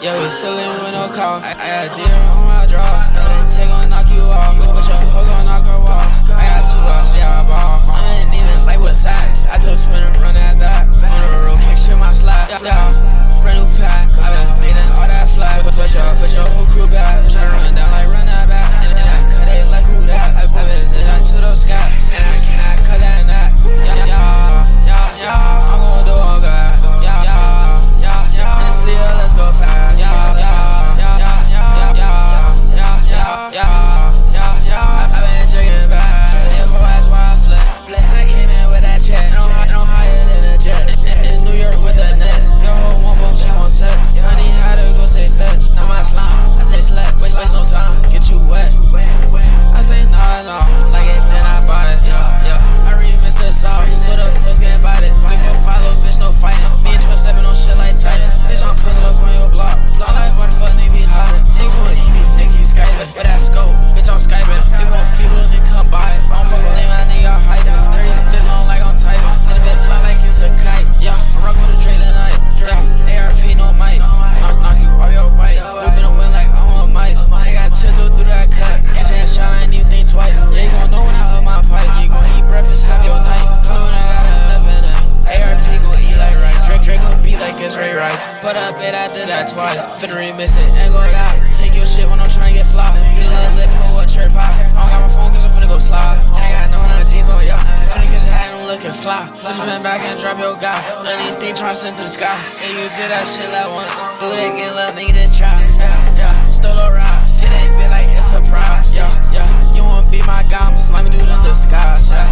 Yeah, we silly with no call. I got deer on my drawers. Yeah, that take gon' knock you off. But your hoe gon' knock her walls. I got 2 lost, yeah, I ball. I ain't even like what size. I told Twin to run that back. On the road, kick shit my slide. Yeah, brand new pack. I been leaning all that flag. Put your whole crew back. Tryna run down like run that back. And I cut it like who that? I been in that to those scap. And I cannot cut that knot. Yeah, I'm gon' do it back. Yeah, and see her, let's go fast. Yeah. I been jigging back. And whole ass why I flip. And I came in with that check. And I'm higher than a jet. In New York with the Nets. Your hoe want bone, she want sex. I need how to go say fetch. Now my slime, I say slack. Waste no time, get you wet. I say no, like it, then I bought it. Yeah. I remix the sauce, so the clothes getting bodied. Big ol' follow, bitch, no fighting. Me and Twin stepping on shit like Titans. Bitch, I'm pushing up on your block. I like why the fuck niggas be hiding. Niggas want EB, niggas be Skyping. With that scope, bitch, I'm Skyping. They want feel it, nigga come by it. I don't fuck with them, my nigga, I'm hyping. 30 still on like I'm typing. And the bitch fly like it's a kite. Yeah, I'm rockin' with a Dre tonight. Yeah, ARP, no mic. Knock you off your bike. Moving the wind like I'm on mice. I got tiptoe through that cut. Catch that shot, I ain't even think twice. Yeah, you gon' know when I up my pipe. You gon' eat breakfast, have your night. Twin when I got a 11 ARP gon' eat like rice. Drake gon' be like it's Ray Rice. Put up it, I did that twice. Finna remix it and go out. Take your shit when I'm tryna get fly. Get a little lip, pull a cherry pie. I don't got my phone cause I'm finna go slide. And I got no jeans on, yeah. Finna get your hat and I'm looking fly. Finna spin back and drop your guy. Anything tryna send to the sky. And you did that shit like once. Do it again, little nigga, just try. Yeah. Stole a ride. Get that bit like it's a surprise. Yeah. You wanna be my guy, I'm a slimy dude in disguise. Yeah.